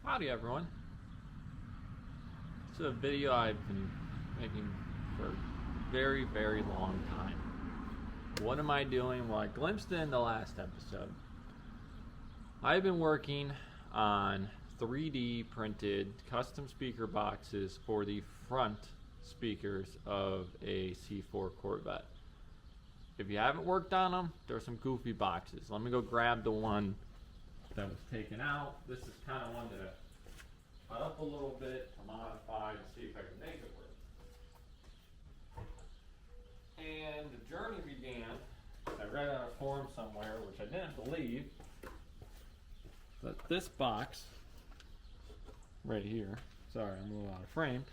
Howdy everyone. This is a video I've been making for a very, very long time. What am I doing? Well, I glimpsed it in the last episode. I've been working on 3D printed custom speaker boxes for the front speakers of a C4 Corvette. If you haven't worked on them, there's some goofy boxes. Let me go grab the one that was taken out. This is kind of one that I cut up a little bit to modify to see if I can make it work. And the journey began, I read on a forum somewhere, which I didn't believe, that this box right here, sorry I'm a little out of frame,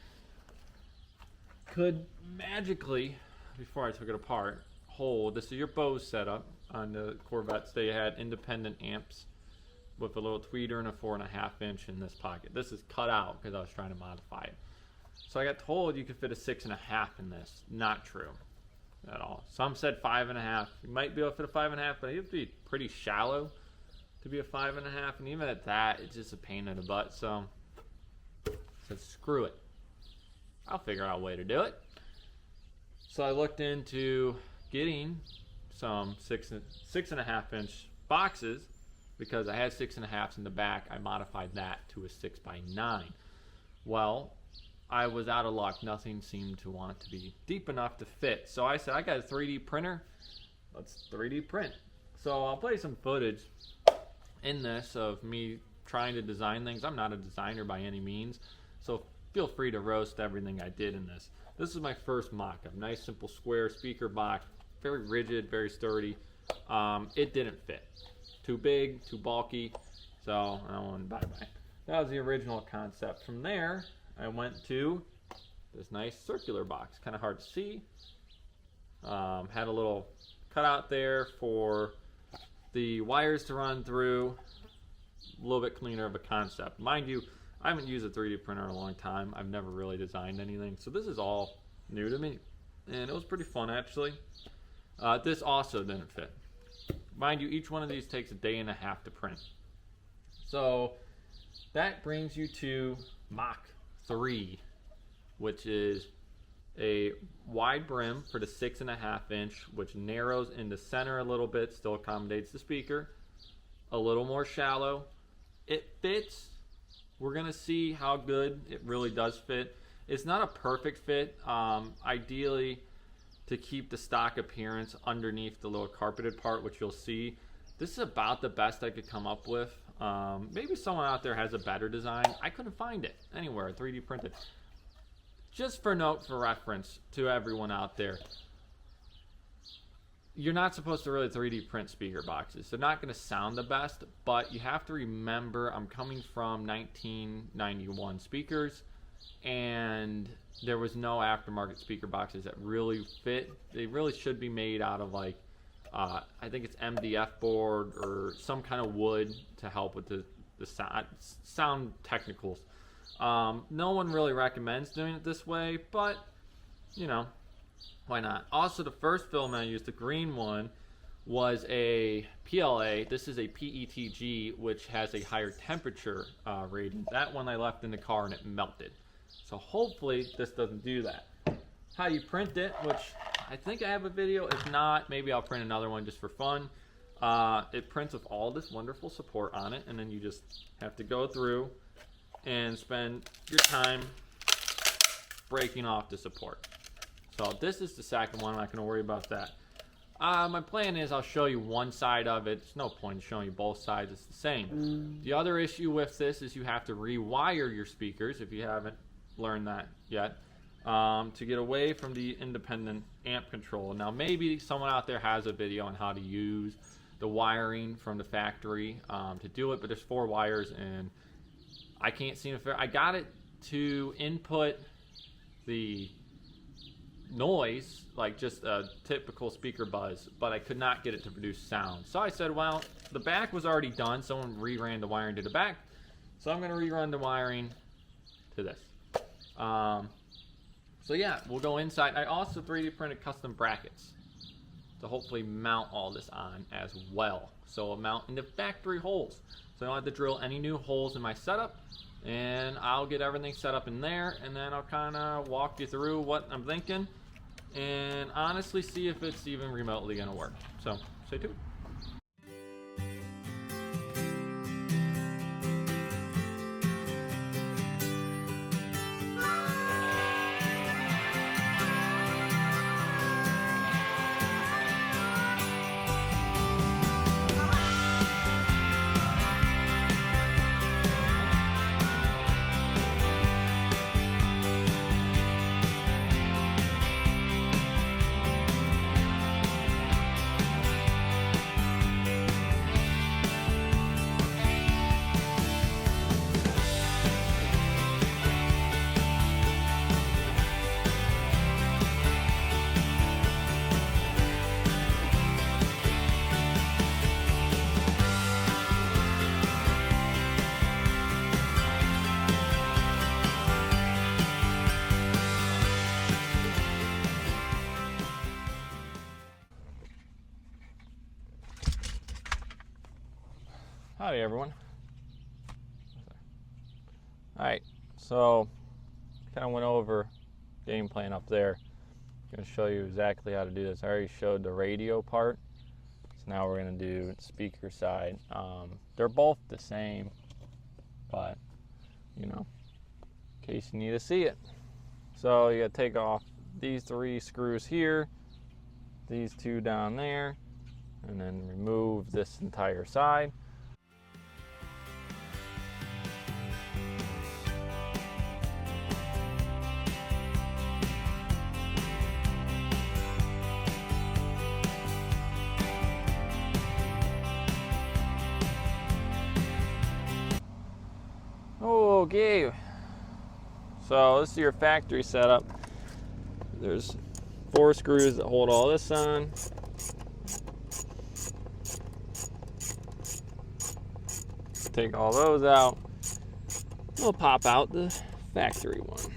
could magically, before I took it apart, hold, this is your Bose setup. On the Corvettes they had independent amps with a little tweeter and a 4.5 inch in this pocket. This is cut out because I was trying to modify it. So I got told you could fit a 6.5 in this. Not true at all. Some said 5.5. You might be able to fit a 5.5, but you have to be pretty shallow to be a 5.5, and even at that, it's just a pain in the butt. So I said, screw it. I'll figure out a way to do it. So I looked into getting some 6.5 inch boxes because I had 6.5s in the back. I modified that to a 6x9. Well, I was out of luck. Nothing seemed to want to be deep enough to fit. So I said, I got a 3D printer. Let's 3D print. So I'll play some footage in this of me trying to design things. I'm not a designer by any means, so feel free to roast everything I did in this. This is my first mock-up. Nice simple square speaker box, very rigid, very sturdy. It didn't fit. Too big, too bulky, so I went bye-bye. That was the original concept. From there, I went to this nice circular box. Kind of hard to see. Had a little cutout there for the wires to run through. A little bit cleaner of a concept. Mind you, I haven't used a 3D printer in a long time. I've never really designed anything, so this is all new to me, and it was pretty fun actually. This also didn't fit. Mind you, each one of these takes a day and a half to print. So that brings you to Mach 3, which is a wide brim for the 6.5 inch, which narrows in the center a little bit, still accommodates the speaker. A little more shallow. It fits. We're gonna see how good it really does fit. It's not a perfect fit. Ideally, to keep the stock appearance underneath the little carpeted part, which you'll see. This is about the best I could come up with. Maybe someone out there has a better design. I couldn't find it anywhere, 3D printed. Just for note, for reference to everyone out there, you're not supposed to really 3D print speaker boxes. They're not going to sound the best, but you have to remember I'm coming from 1991 speakers, and there was no aftermarket speaker boxes that really fit. They really should be made out of like, I think it's MDF board or some kind of wood to help with the sound technicals. No one really recommends doing it this way, but you know, why not? Also, the first filament I used, the green one, was a PLA. This is a PETG, which has a higher temperature rating. That one I left in the car and it melted. So hopefully this doesn't do that. How you print it, which I think I have a video. If not, maybe I'll print another one just for fun. It prints with all this wonderful support on it, and then you just have to go through and spend your time breaking off the support. So this is the second one. I'm not going to worry about that. My plan is I'll show you one side of it. There's no point in showing you both sides. It's the same. The other issue with this is you have to rewire your speakers, if you haven't learned that yet, to get away from the independent amp control. Now maybe someone out there has a video on how to use the wiring from the factory to do it, but there's 4 wires and I can't seem to I got it to input the noise like just a typical speaker buzz, but I could not get it to produce sound. So I said, well, the back was already done. Someone reran the wiring to the back, so I'm going to rerun the wiring to this. So yeah, we'll go inside. I also 3D printed custom brackets to hopefully mount all this on as well. So I'll mount into factory holes. so I don't have to drill any new holes in my setup, and I'll get everything set up in there, and then I'll kind of walk you through what I'm thinking and honestly see if it's even remotely going to work. So stay tuned. Howdy everyone. Alright, so kind of went over game plan up there. I'm going to show you exactly how to do this. I already showed the radio part, so now we're going to do speaker side. They're both the same, but you know, in case you need to see it. So you got to take off these 3 screws here, these 2 down there, and then remove this entire side. Okay, so this is your factory setup. There's 4 screws that hold all this on. Take all those out. We'll pop out the factory one.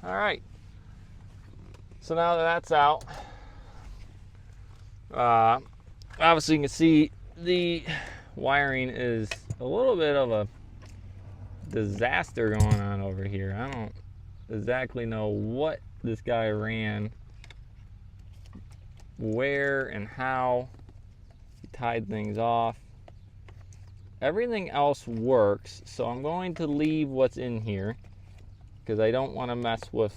All right, so now that that's out, obviously you can see the wiring is a little bit of a disaster going on over here. I don't exactly know what this guy ran, where and how he tied things off. Everything else works, so I'm going to leave what's in here, because I don't want to mess with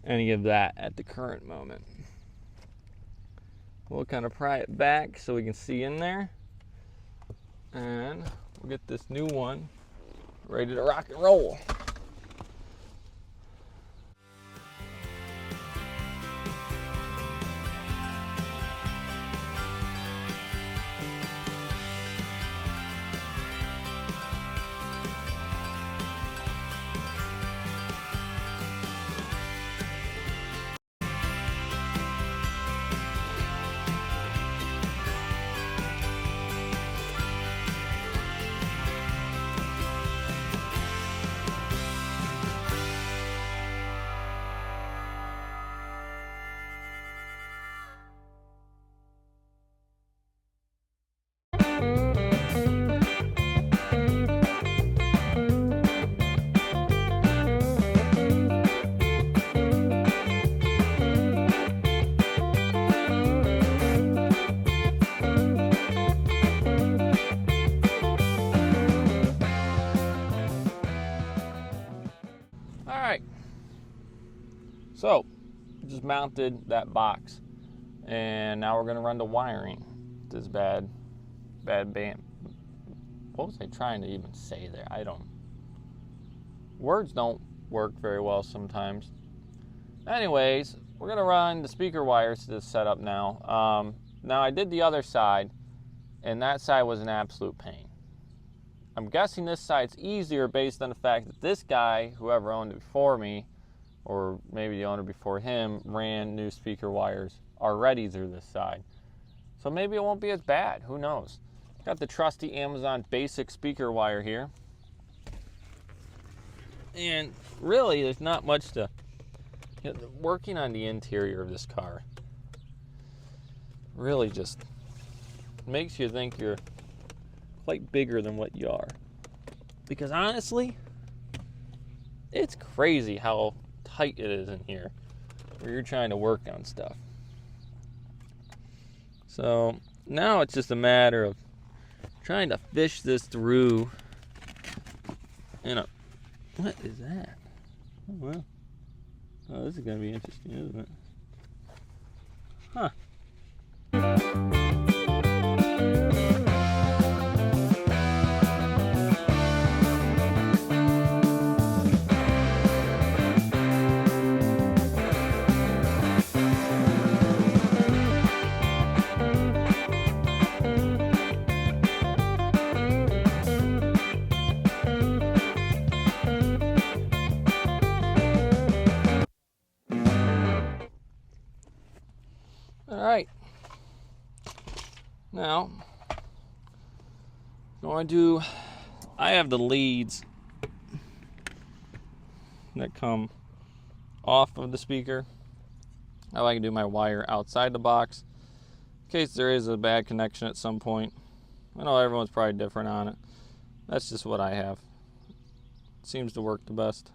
any of that at the current moment. We'll kind of pry it back so we can see in there, and we'll get this new one ready to rock and roll. So, just mounted that box, and now we're going to run the wiring. This bad band. What was I trying to even say there? Words don't work very well sometimes. Anyways, we're going to run the speaker wires to this setup now. Now I did the other side, and that side was an absolute pain. I'm guessing this side's easier based on the fact that this guy, whoever owned it before me, or maybe the owner before him, ran new speaker wires already through this side. So maybe it won't be as bad. Who knows? Got the trusty Amazon basic speaker wire here. And really, there's not much to... working on the interior of this car really just makes you think you're quite bigger than what you are. Because honestly, it's crazy how tight it is in here where you're trying to work on stuff. So now it's just a matter of trying to fish this through in a... What is that? Oh, wow. Oh, this is going to be interesting, isn't it? Huh. All right. Now, I have the leads that come off of the speaker. I like to do my wire outside the box in case there is a bad connection at some point. I know everyone's probably different on it. That's just what I have. It seems to work the best.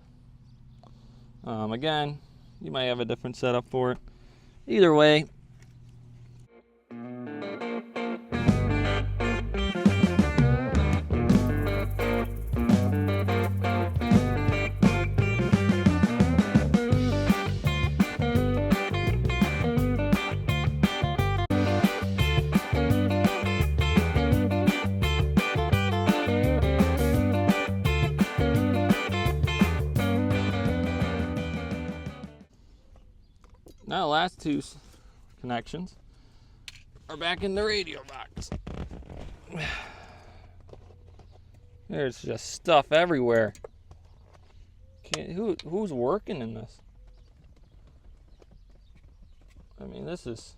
Again, you might have a different setup for it. Either way, now the last two connections are back in the radio box. There's just stuff everywhere. Who's working in this? I mean, this is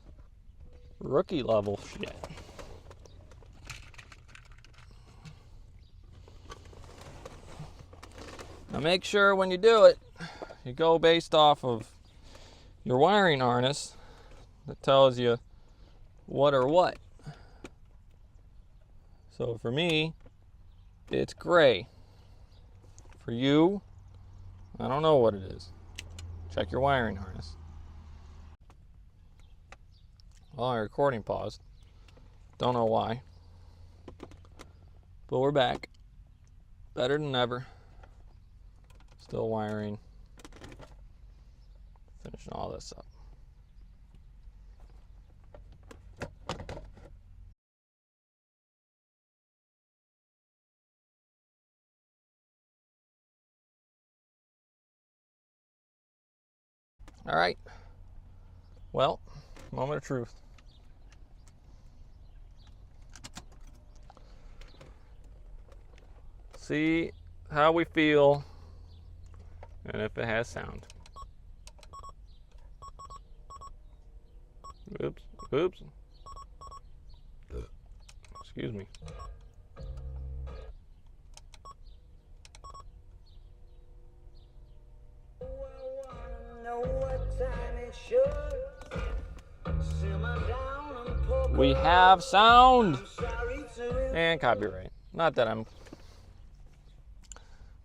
rookie level shit. Now make sure when you do it, you go based off of your wiring harness that tells you what or what. So for me, it's gray. For you, I don't know what it is. Check your wiring harness. Well, my recording paused. Don't know why. But we're back. Better than ever. Still wiring. Finishing all this up. All right. Well, moment of truth. See how we feel and if it has sound. Oops, oops. Excuse me. We have sound and copyright. Not that I'm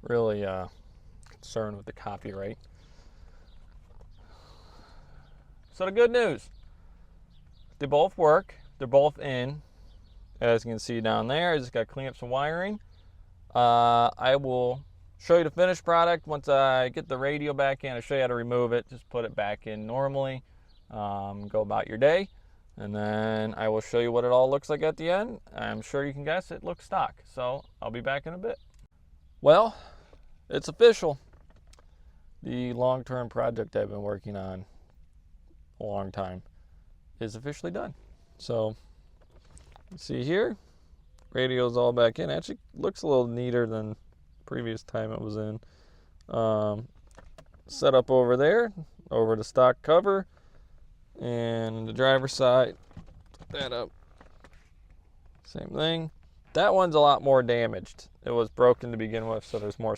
really concerned with the copyright. So the good news, they both work. They're both in. As you can see down there, I just got to clean up some wiring. I will show you the finished product once I get the radio back in. I'll show you how to remove it. Just put it back in normally. Go about your day. And then I will show you what it all looks like at the end. I'm sure you can guess it looks stock. So I'll be back in a bit. Well, it's official. The long-term project I've been working on a long time is officially done. So you see here, radio's all back in. Actually looks a little neater than previous time it was in. Set up over there, over the stock cover, and the driver's side that up. Same thing. That one's a lot more damaged. It was broken to begin with, so there's more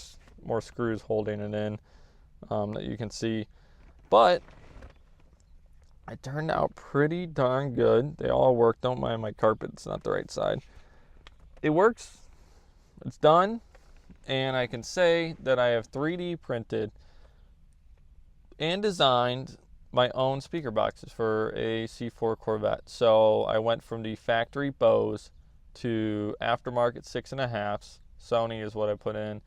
screws holding it in that you can see. But it turned out pretty darn good. They all work. Don't mind my carpet. It's not the right side. It works. It's done. And I can say that I have 3D printed and designed my own speaker boxes for a C4 Corvette. So I went from the factory Bose to aftermarket 6.5s. Sony is what I put in.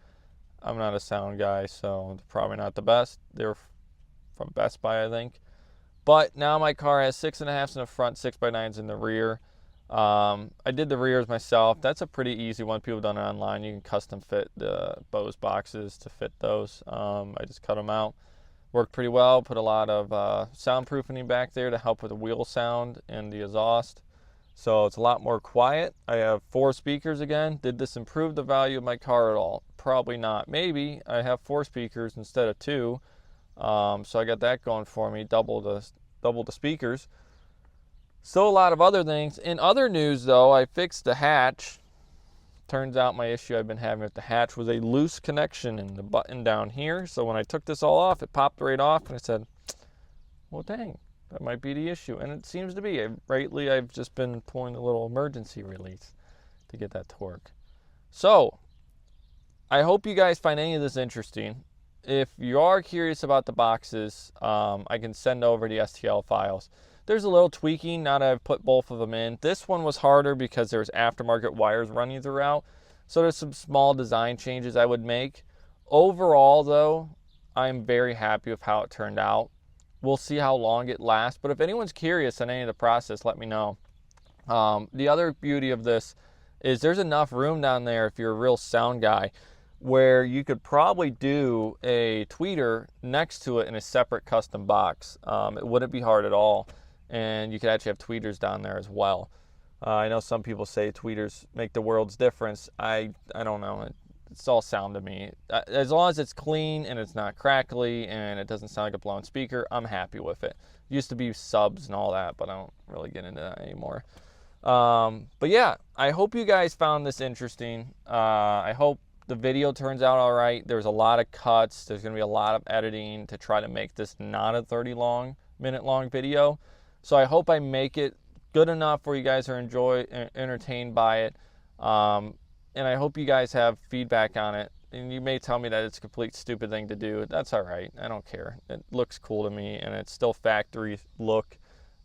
I'm not a sound guy, so they're probably not the best. They're from Best Buy, I think. But now my car has 6.5s in the front, 6x9s in the rear. I did the rears myself. That's a pretty easy one. People have done it online. You can custom fit the Bose boxes to fit those. I just cut them out. Worked pretty well. Put a lot of soundproofing back there to help with the wheel sound and the exhaust. So it's a lot more quiet. I have 4 speakers again. Did this improve the value of my car at all? Probably not. Maybe. I have 4 speakers instead of 2. So I got that going for me. Double the speakers. Still a lot of other things. In other news, though, I fixed the hatch. Turns out my issue I've been having with the hatch was a loose connection in the button down here. So when I took this all off, it popped right off, and I said, well, dang, that might be the issue. And it seems to be. Lately, I've just been pulling a little emergency release to get that to work. So I hope you guys find any of this interesting. If you are curious about the boxes, I can send over the STL files. There's a little tweaking now that I've put both of them in. This one was harder because there's aftermarket wires running throughout. So there's some small design changes I would make. Overall, though, I'm very happy with how it turned out. We'll see how long it lasts. But if anyone's curious on any of the process, let me know. The other beauty of this is there's enough room down there if you're a real sound guy where you could probably do a tweeter next to it in a separate custom box. It wouldn't be hard at all. And you could actually have tweeters down there as well. I know some people say tweeters make the world's difference. I don't know. It's all sound to me. As long as it's clean and it's not crackly and it doesn't sound like a blown speaker, I'm happy with it. It used to be subs and all that, but I don't really get into that anymore. But yeah, I hope you guys found this interesting. I hope the video turns out all right. There's a lot of cuts. There's going to be a lot of editing to try to make this not a 30-minute long video. So I hope I make it good enough where you guys are entertained by it. And I hope you guys have feedback on it. And you may tell me that it's a complete stupid thing to do. That's all right. I don't care. It looks cool to me, and it's still factory look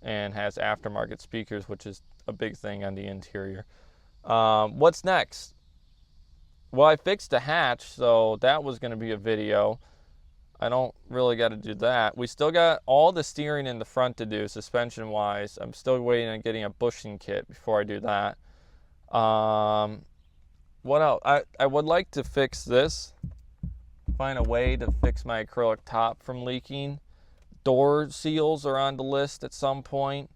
and has aftermarket speakers, which is a big thing on the interior. What's next? Well, I fixed the hatch, so that was going to be a video. I don't really got to do that. We still got all the steering in the front to do, suspension-wise. I'm still waiting on getting a bushing kit before I do that. What else? I would like to fix this. Find a way to fix my acrylic top from leaking. Door seals are on the list at some point.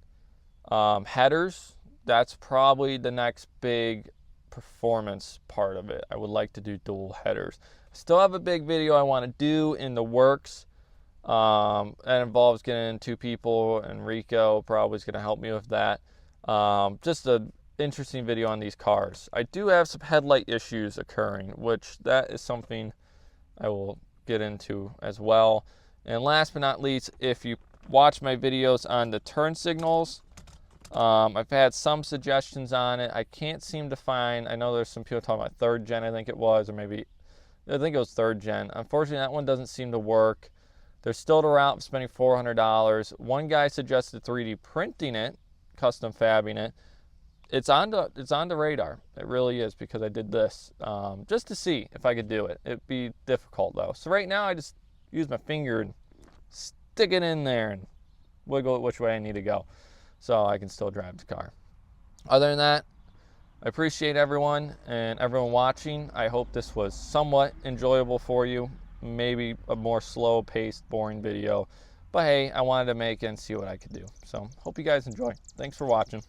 Headers, that's probably the next big performance part of it. I would like to do dual headers. Still have a big video I want to do in the works. That involves getting 2 people, and Rico probably is going to help me with that. Just an interesting video on these cars. I do have some headlight issues occurring, which that is something I will get into as well. And last but not least, if you watch my videos on the turn signals, I've had some suggestions on it. I can't seem to find, I know there's some people talking about 3rd gen, I think it was, or maybe I think it was 3rd gen. Unfortunately, that one doesn't seem to work. There's still the route of spending $400. One guy suggested 3D printing it, custom fabbing it. It's on the radar. It really is, because I did this just to see if I could do it. It'd be difficult though. So right now I just use my finger and stick it in there and wiggle it which way I need to go, so I can still drive the car. Other than that, I appreciate everyone and everyone watching. I hope this was somewhat enjoyable for you. Maybe a more slow-paced, boring video. But hey, I wanted to make it and see what I could do. So, hope you guys enjoy. Thanks for watching.